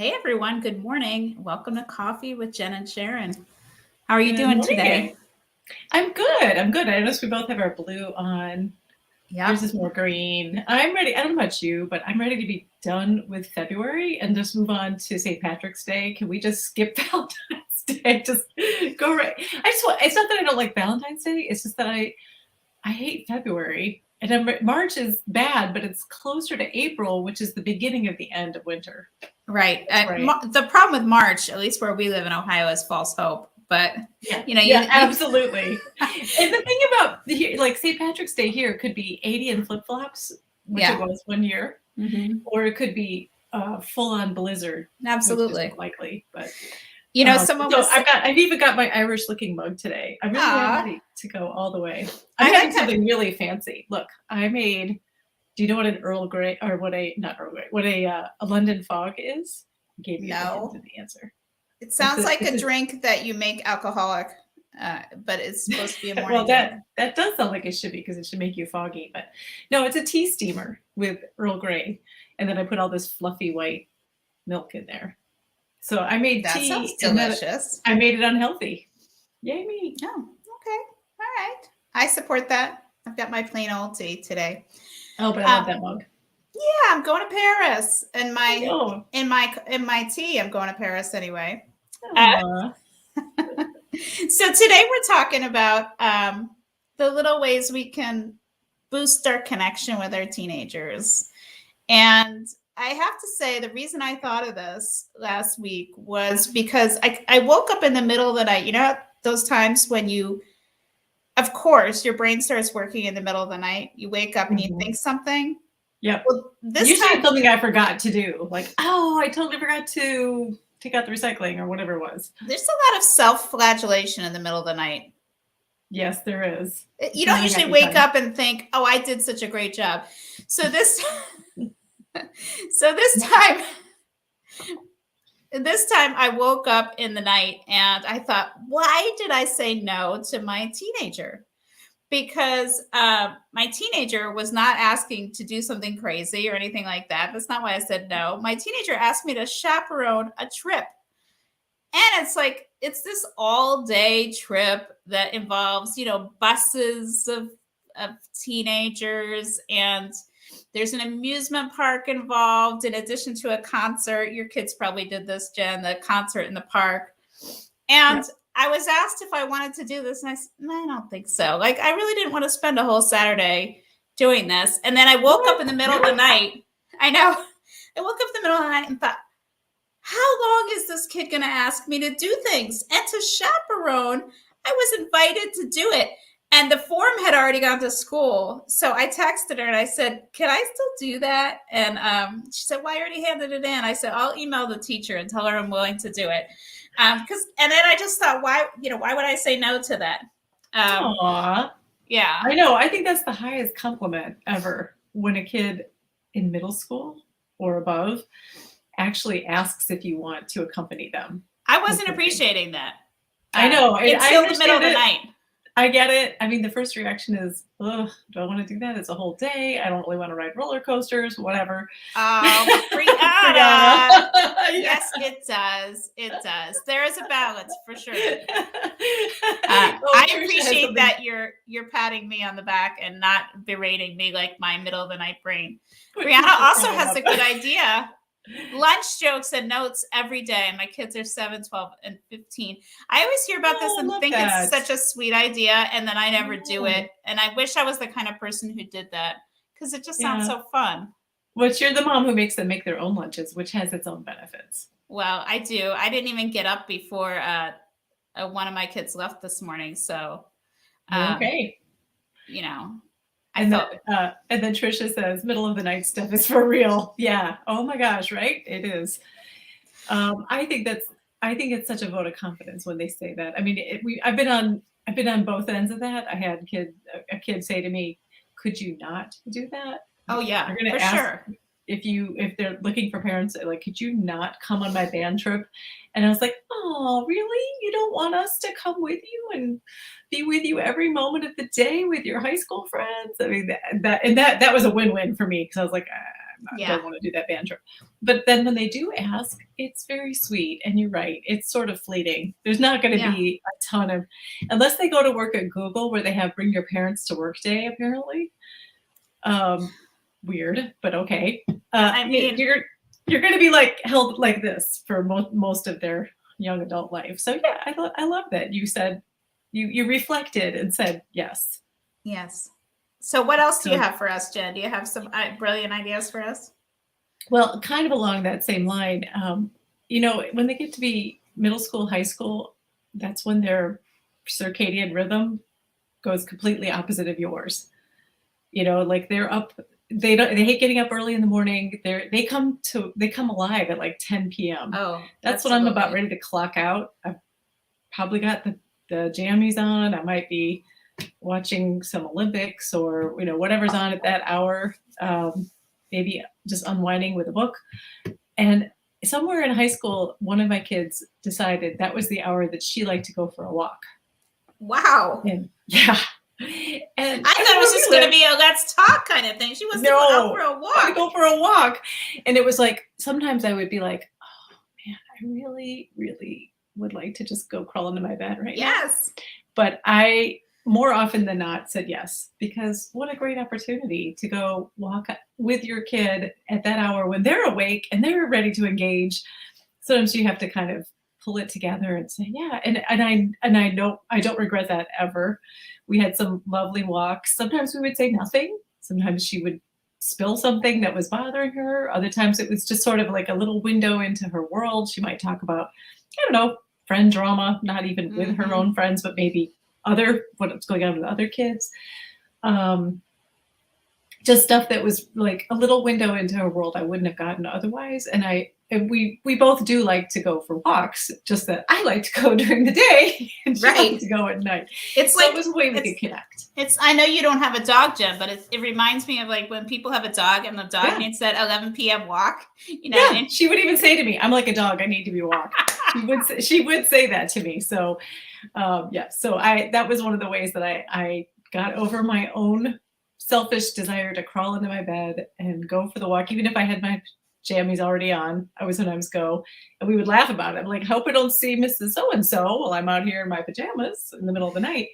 Hey everyone, good morning. Welcome to Coffee with Jen and Sharon. How are you Good doing morning. today? I'm good. I'm good. I noticed we both have our blue on. Yours Yep. is more green. I'm ready. I don't know about you, but I'm ready to be done with February and just move on to St. Patrick's Day. Can we just skip Valentine's Day? Just go right. I just want. It's not that I don't like Valentine's Day. It's just that I hate February. And March is bad, but it's closer to April, which is the beginning of the end of winter. Right. Right. The problem with March, at least where we live in Ohio, is false hope. But Yeah, absolutely. And the thing about like St. Patrick's Day here could be 80 in flip flops, which it was one year, or it could be full on blizzard, Absolutely. which is likely. But someone so was. I've even got my Irish looking mug today. I'm really ready to go all the way. I'm having something really fancy. Look, I made. Do you know what an Earl Grey or what a not Earl Grey? What a London fog is? I gave you the answer. It sounds like a drink that you make alcoholic, but it's supposed to be a morning well, drink. that does sound like it should be because it should make you foggy. But no, it's a tea steamer with Earl Grey, and then I put all this fluffy white milk in there. So I made that tea. Sounds delicious. I made it unhealthy. Yay me! Oh, okay, all right. I support that. I've got my plain old tea today. Oh, but I love that mug. Yeah, I'm going to Paris, and in my tea, I'm going to Paris anyway. So today we're talking about the little ways we can boost our connection with our teenagers. And I have to say, the reason I thought of this last week was because I woke up in the middle of the night. You know, those times when of course, your brain starts working in the middle of the night. You wake up and you think something. Yep. Well, usually it's something I forgot to do. Like, oh, I totally forgot to take out the recycling or whatever it was. There's a lot of self-flagellation in the middle of the night. Yes, there is. You don't usually wake up and think, oh, I did such a great job. So this time I woke up in the night and I thought, why did I say no to my teenager? Because my teenager was not asking to do something crazy or anything like that. That's not why I said no. My teenager asked me to chaperone a trip. And it's this all day trip that involves, buses of teenagers, and there's an amusement park involved in addition to a concert. Your kids probably did this, Jen, the concert in the park. And I was asked if I wanted to do this, and I said, I don't think so. Like, I really didn't want to spend a whole Saturday doing this. And then I woke up in the middle of the night. I know. I woke up in the middle of the night and thought, how long is this kid going to ask me to do things? And to chaperone, I was invited to do it. And the form had already gone to school. So I texted her and I said, can I still do that? And she said, well, I already handed it in. I said, I'll email the teacher and tell her I'm willing to do it. And then I just thought, why would I say no to that? Aww. Yeah. I know. I think that's the highest compliment ever when a kid in middle school or above actually asks if you want to accompany them. I wasn't appreciating that. I know. Until the middle of the night. I get it. I mean, the first reaction is, ugh, do I want to do that? It's a whole day. I don't really want to ride roller coasters, whatever. Oh, Brianna. Yes, it does. It does. There is a balance for sure. I appreciate that you're patting me on the back and not berating me like my middle of the night brain. Brianna also has a good idea. Lunch jokes and notes every day. My kids are 7, 12, and 15. I always hear about this and think it's such a sweet idea, and then I never do it. And I wish I was the kind of person who did that because it just sounds so fun. Well, you're the mom who makes them make their own lunches, which has its own benefits. Well, I do. I didn't even get up before one of my kids left this morning. So, okay. And then Trisha says, middle of the night stuff is for real. Yeah. Oh my gosh. Right. It is. I think it's such a vote of confidence when they say that. I mean, I've been on both ends of that. I had a kid say to me, could you not do that? Oh yeah, you're going to ask sure. If they're looking for parents, like, could you not come on my band trip? And I was like, oh, really? You don't want us to come with you and be with you every moment of the day with your high school friends? I mean, that was a win-win for me because I was like, I don't want to do that band trip. But then when they do ask, it's very sweet. And you're right, it's sort of fleeting. There's not going to be a ton of, unless they go to work at Google where they have bring your parents to work day, apparently. Weird, but okay. I mean, you're going to be like held like this for most of their young adult life. So yeah, I love that you said, you reflected and said yes. Yes. So what else do you have for us, Jen? Do you have some brilliant ideas for us? Well, kind of along that same line, when they get to be middle school, high school, that's when their circadian rhythm goes completely opposite of yours. Like they're up, they hate getting up early in the morning. They come alive at like 10 p.m. Oh, that's when I'm about ready to clock out. I've probably got the jammies on. I might be watching some Olympics or whatever's on at that hour, maybe just unwinding with a book. And somewhere in high school, one of my kids decided that was the hour that she liked to go for a walk. Wow. And yeah. And I thought it was just going to be a let's talk kind of thing. She was going out for a walk. Go for a walk. And it was like, sometimes I would be like, oh man, I really, really would like to just go crawl into my bed right now. Yes. But I more often than not said yes, because what a great opportunity to go walk with your kid at that hour when they're awake and they're ready to engage. Sometimes you have to kind of pull it together and say, yeah. And I don't regret that ever. We had some lovely walks. Sometimes we would say nothing. Sometimes she would spill something that was bothering her. Other times it was just sort of like a little window into her world. She might talk about, I don't know, friend drama, not even with her own friends, but maybe what's going on with other kids. Just stuff that was like a little window into her world I wouldn't have gotten otherwise. And we both do like to go for walks, just that I like to go during the day and she likes to go at night. It's like it was a way we could connect. I know you don't have a dog, Jen, but it reminds me of like when people have a dog and the dog needs that 11 p.m. walk. And she would even say to me, "I'm like a dog. I need to be walked." she would say that to me. So, So that was one of the ways that I got over my own selfish desire to crawl into my bed and go for the walk, even if I had my jammies already on. I would sometimes go, and we would laugh about it. I'm like, hope I don't see Mrs. So-and-so while I'm out here in my pajamas in the middle of the night,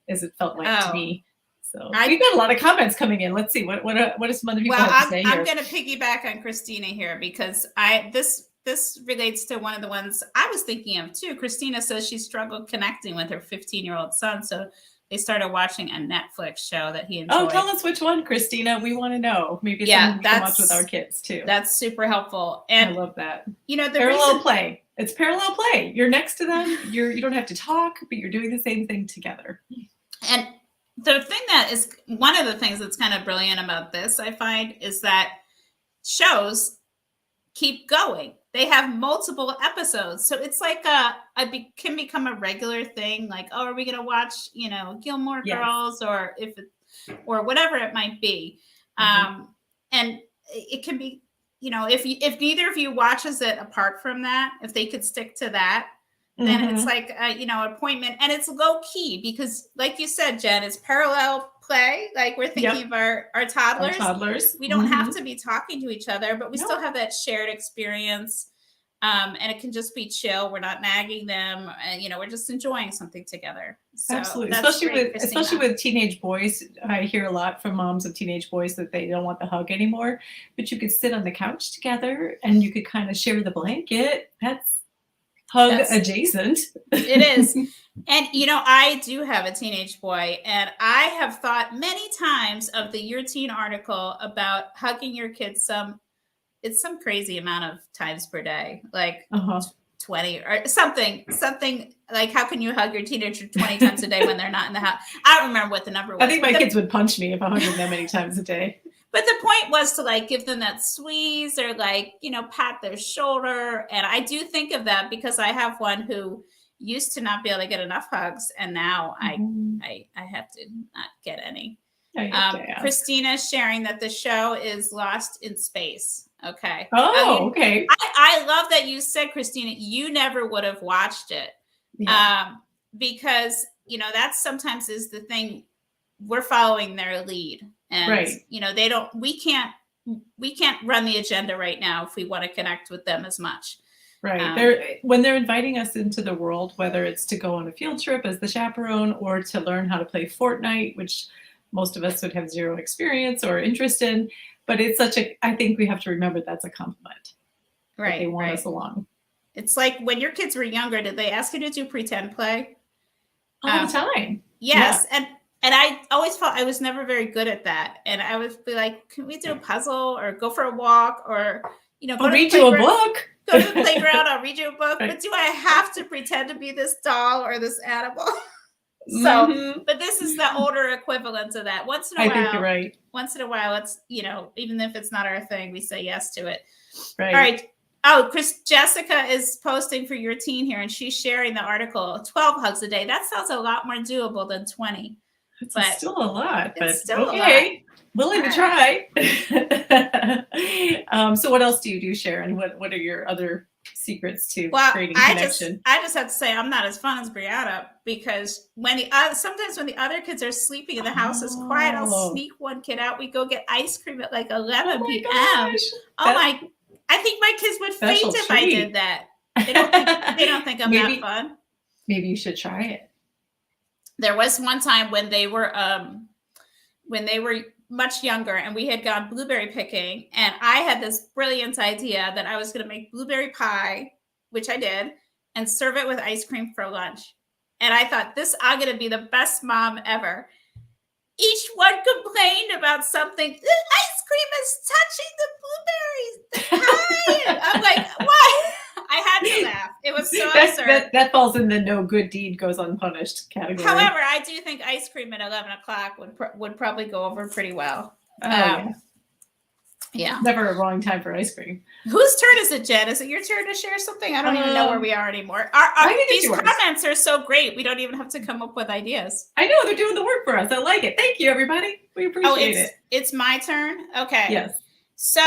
as it felt like to me. So we've got a lot of comments coming in. Let's see what are some other people have to say here. I'm going to piggyback on Christina here because this relates to one of the ones I was thinking of too. Christina says she struggled connecting with her 15-year-old son, so they started watching a Netflix show that he enjoyed. Oh, tell us which one, Christina. We want to know. Maybe something we can watch with our kids too. That's super helpful. And I love that. The parallel play. It's parallel play. You're next to them. You don't have to talk, but you're doing the same thing together. And the thing that is one of the things that's kind of brilliant about this, I find, is that shows keep going. They have multiple episodes. So it's like can become a regular thing. Like, oh, are we going to watch, Gilmore Girls or whatever it might be. And it can be, if neither of you watches it apart from that, if they could stick to that, then it's like, appointment, and it's low key because like you said, Jen, it's parallel play. Like we're thinking of our toddlers. We don't have to be talking to each other, but we still have that shared experience. And it can just be chill. We're not nagging them. We're just enjoying something together. So absolutely. Especially with teenage boys. I hear a lot from moms of teenage boys that they don't want the hug anymore, but you could sit on the couch together and you could kind of share the blanket. That's hug adjacent. It is. And, I do have a teenage boy, and I have thought many times of the Your Teen article about hugging your kids it's some crazy amount of times per day, like 20 or something like, how can you hug your teenager 20 times a day when they're not in the house? I don't remember what the number was. I think my kids would punch me if I hugged them that many times a day. But the point was to like give them that squeeze or like, pat their shoulder. And I do think of that because I have one who used to not be able to get enough hugs. And now I have to not get any. Christina sharing that the show is Lost in Space. Okay. Oh, okay. I love that you said, Christina, you never would have watched it. Yeah. Because, that sometimes is the thing. We're following their lead. And, we can't we can't run the agenda right now if we want to connect with them as much. Right. When they're inviting us into the world, whether it's to go on a field trip as the chaperone or to learn how to play Fortnite, which most of us would have zero experience or interest in, but it's I think we have to remember that's a compliment. Right. They want us along. It's like when your kids were younger, did they ask you to do pretend play? All the time. Yes. Yeah. And I always felt I was never very good at that. And I would be like, can we do a puzzle or go for a walk or, I'll read you a book. Go to the playground, I'll read you a book. Right. But do I have to pretend to be this doll or this animal? So, but this is the older equivalent to that. Once in a while, I think you're right. Once in a while, it's, even if it's not our thing, we say yes to it. Right. All right. Oh, Jessica is posting for your teen here, and she's sharing the article, 12 hugs a day. That sounds a lot more doable than 20. It's still a lot, but still okay. Willing to try. So what else do you do, Sharon? What are your other secrets to creating connection? I just have to say I'm not as fun as Brianna, because sometimes when the other kids are sleeping and the house is quiet, I'll sneak one kid out. We go get ice cream at like 11 p.m. I think my kids would faint if I did that. They don't think I'm that fun. Maybe you should try it. There was one time when they were much younger and we had gone blueberry picking, and I had this brilliant idea that I was going to make blueberry pie, which I did, and serve it with ice cream for lunch. And I thought, I'm going to be the best mom ever. Each one complained about something. The ice cream is touching the blueberries. I'm like, what? I had to laugh. It was so absurd. That falls in the no good deed goes unpunished category. However, I do think ice cream at 11 o'clock would probably go over pretty well. Yeah. Never a wrong time for ice cream. Whose turn is it, Jen? Is it your turn to share something? I don't even know where we are anymore. These comments are so great. We don't even have to come up with ideas. I know, they're doing the work for us. I like it. Thank you, everybody. We appreciate it. It's my turn? Okay. Yes. So,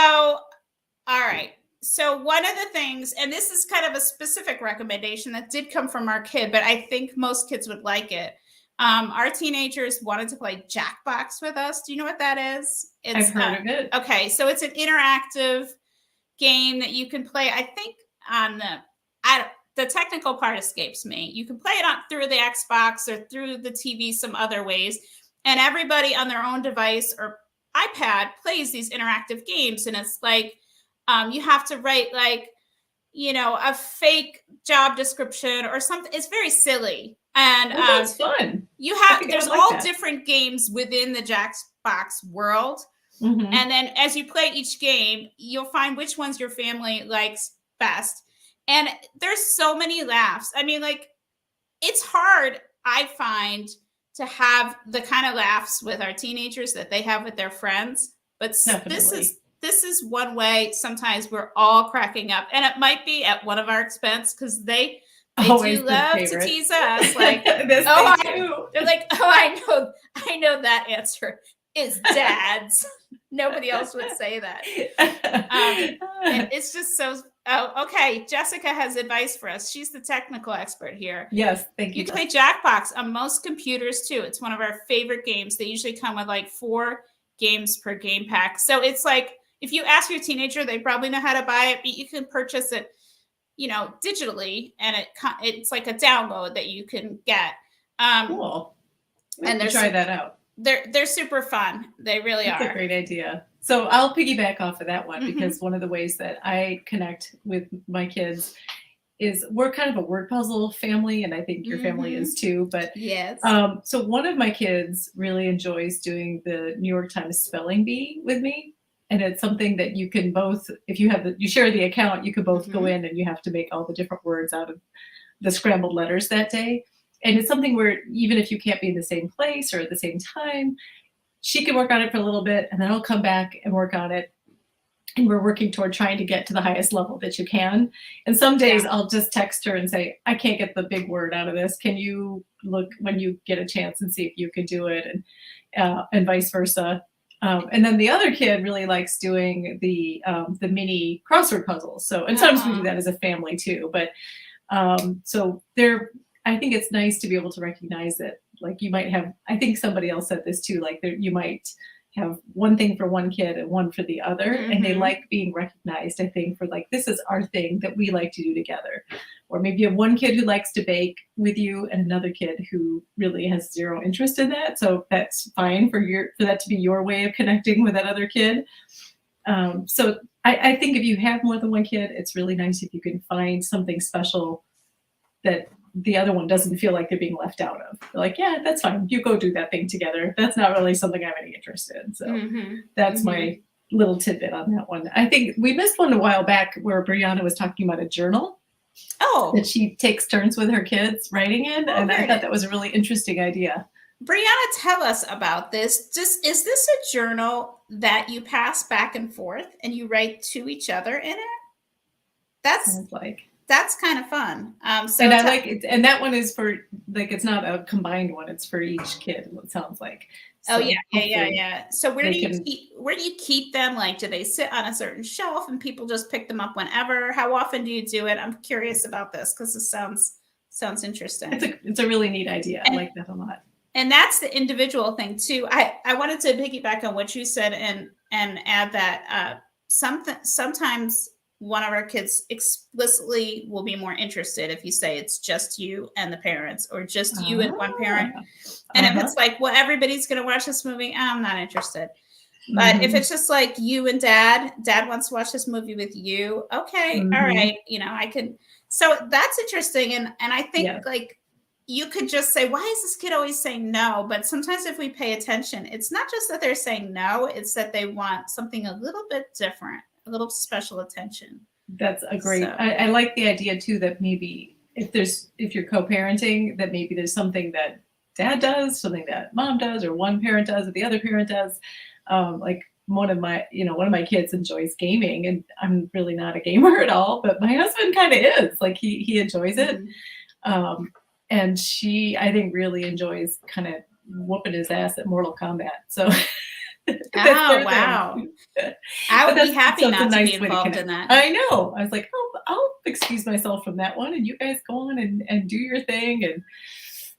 all right. So one of the things, and this is kind of a specific recommendation that did come from our kid, but I think most kids would like it. Our teenagers wanted to play Jackbox with us. Do you know what that is? I've heard of it. Okay, so it's an interactive game that you can play. I think on the technical part escapes me. You can play it through the Xbox or through the TV some other ways, and everybody on their own device or iPad plays these interactive games, and it's like you have to write like a fake job description or something. It's very silly. And that's fun. There's all different games within the Jackbox world. Mm-hmm. And then as you play each game, you'll find which ones your family likes best. And there's so many laughs. I mean, like, it's hard, I find, to have the kind of laughs with our teenagers that they have with their friends. But this is one way sometimes we're all cracking up. And it might be at one of our expense, because they do love to tease us. Like, they're like, I know that answer is Dad's. Nobody else would say that. And it's just so. Oh, okay. Jessica has advice for us. She's the technical expert here. Yes, thank you. You can play Jackbox on most computers too. It's one of our favorite games. They usually come with like 4 games per game pack. So it's like, if you ask your teenager, they probably know how to buy it, but you can purchase it, digitally, and it's like a download that you can get. Cool. And try that out. They're super fun. They really are. That's a great idea. So I'll piggyback off of that one, because one of the ways that I connect with my kids is we're kind of a word puzzle family, and I think your family is too. But yes. So one of my kids really enjoys doing the New York Times spelling bee with me. And it's something that you can both, if you share the account, you can both go in and you have to make all the different words out of the scrambled letters that day. And it's something where even if you can't be in the same place or at the same time, she can work on it for a little bit, and then I'll come back and work on it. And we're working toward trying to get to the highest level that you can. And some days I'll just text her and say, I can't get the big word out of this. Can you look when you get a chance and see if you can do it? And vice versa. And then the other kid really likes doing the mini crossword puzzles. So, and sometimes we do that as a family too. But so I think it's nice to be able to recognize that, like, you might have, I think somebody else said this too, like you might have one thing for one kid and one for the other. And they Mhm. like being recognized, I think, for like, this is our thing that we like to do together. Or maybe you have one kid who likes to bake with you and another kid who really has zero interest in that. So that's fine for that to be your way of connecting with that other kid. So I think if you have more than one kid, it's really nice if you can find something special that the other one doesn't feel like they're being left out of. They're like, yeah, that's fine. You go do that thing together. That's not really something I have any interest in. So Mhm. that's Mhm. my little tidbit on that one. I think we missed one a while back where Brianna was talking about a journal Oh, that she takes turns with her kids writing in. oh, And I very thought good. that was a really interesting idea. Brianna, tell us about this. Just is this a journal that you pass back and forth and you write to each other in it? That's Sounds like. that's kind of fun. So And I like it. And that one is for like, it's not a combined one. It's for each kid, it sounds like. oh yeah, So yeah, yeah, hopefully yeah. So they can. where do you keep them? Like, do they sit on a certain shelf and people just pick them up whenever? How often do you do it? I'm curious about this because this sounds interesting. It's a really neat idea. I And like that a lot. and that's the individual thing too. I wanted to piggyback on what you said and add that sometimes one of our kids explicitly will be more interested if you say it's just you and the parents or just you and one parent. Ah, And if uh-huh. it's like, well, everybody's going to watch this movie, I'm not interested. But if Mhm, it's just like you and dad wants to watch this movie with you, okay, all mhm. right, I can. So that's interesting, and I think Yes, like you could just say, why is this kid always saying no? But sometimes if we pay attention, it's not just that they're saying no; it's that they want something a little bit different, a little special attention. that's a great. So I like the idea too that maybe if you're co-parenting, that maybe there's something that dad does, something that mom does, or one parent does, or the other parent does. Like one of my kids enjoys gaming, and I'm really not a gamer at all, but my husband kind of is. Like he enjoys it. mhm. Um, and she, I think, really enjoys kind of whooping his ass at Mortal Kombat. So that's Oh their thing. wow, I But would be that's happy so it's a not to be nice way to involved in connect. that. I know. I was like, oh, I'll excuse myself from that one, and you guys go on and do your thing.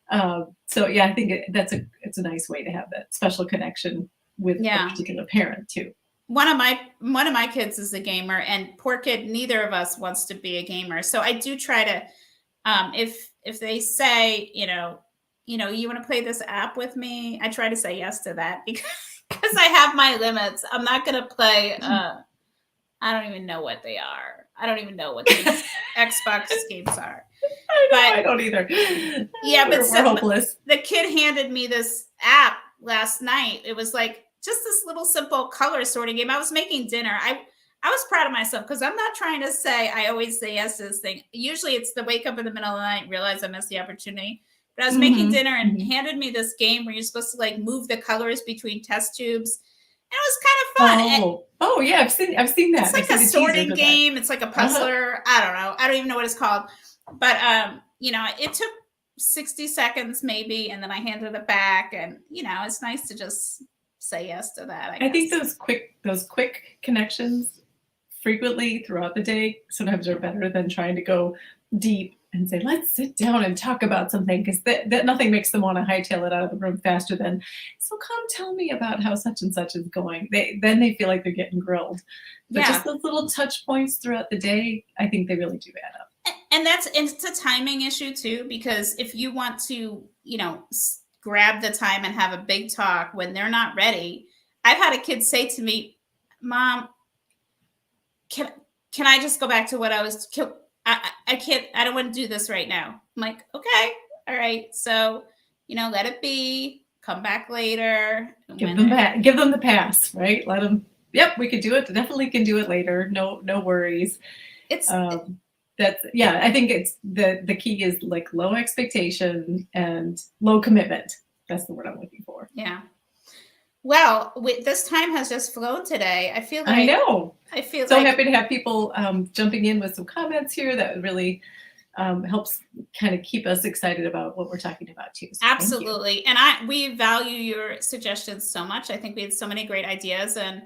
And so yeah, I think it's a nice way to have that special connection with a Yeah. particular parent too. One of my kids is a gamer, and poor kid, neither of us wants to be a gamer. So I do try to, if they say, you want to play this app with me, I try to say yes to that because I have my limits. I'm not gonna play. I don't even know what they are. I don't even know what these Xbox games are. I know. But I don't either. yeah, but We're hopeless. the kid handed me this app last night. It was like just this little simple color sorting game. I was making dinner. I was proud of myself because I'm not trying to say I always say yes to this thing. Usually it's the wake up in the middle of the night, realize I missed the opportunity. But I was making Hmm. dinner and Hmm. handed me this game where you're supposed to like move the colors between test tubes. And it was kind of fun. Oh yeah. I've seen It's that. I've like a seen the teaser sorting for that. game. It's like a Uh-huh. puzzler. I don't know. I don't even know what it's called. But it took 60 seconds maybe, and then I handed it back. And it's nice to just say yes to that, I I think guess. those quick connections frequently throughout the day sometimes are better than trying to go deep and say, let's sit down and talk about something, because that nothing makes them want to hightail it out of the room faster than, so come tell me about how such and such is going. Then they feel like they're getting grilled. But just Yeah. those little touch points throughout the day, I think they really do add up. And it's a timing issue too, because if you want to, grab the time and have a big talk when they're not ready, I've had a kid say to me, Mom, can can I just go back to what I was? I can't. I don't want to do this right now. I'm like, okay, all right. So let it be. Come back later. Give them the pass, right? Let them. Yep, we could do it. Definitely can do it later. No worries. It's That's yeah. I think it's the key is like low expectation and low commitment. That's the word I'm looking for. yeah. Well, this time has just flown today. I feel I like know. I feel So like happy to have people jumping in with some comments here. That really helps kind of keep us excited about what we're talking about too. So thank you. absolutely. And we value your suggestions so much. I think we had so many great ideas, and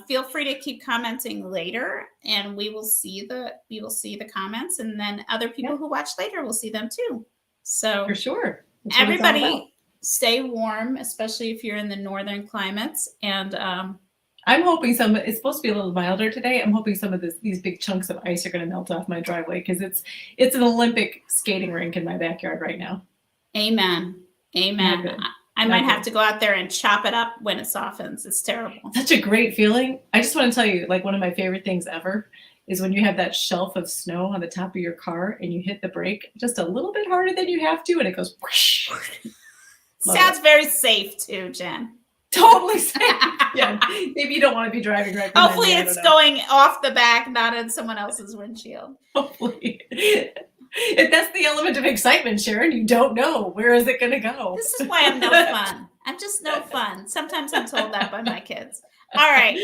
feel free to keep commenting later, and we will see the comments, and then other Yeah, people who watch later will see them too. for So sure. That's what it's all everybody, about. stay warm, especially if you're in the northern climates. And I'm hoping it's supposed to be a little milder today. I'm hoping some of these big chunks of ice are going to melt off my driveway because it's an Olympic skating rink in my backyard right now. Amen. Amen. Not good. I Not might good. have to go out there and chop it up when it softens. It's terrible. Such a great feeling. I just want to tell you, like, one of my favorite things ever is when you have that shelf of snow on the top of your car and you hit the brake just a little bit harder than you have to, and it goes whoosh. Sounds very safe too, Jen. Totally safe. Yeah, maybe you don't want to be driving right behind Hopefully me, I it's don't know. going off the back, not in someone else's windshield. Hopefully. That's the element of excitement, Sharon. You don't know. Where is it going to go? This is why I'm no fun. I'm just no fun. Sometimes I'm told that by my kids. All right.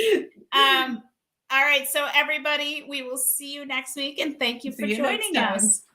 All right. So everybody, we will see you next week, and thank you for See you next joining time. us.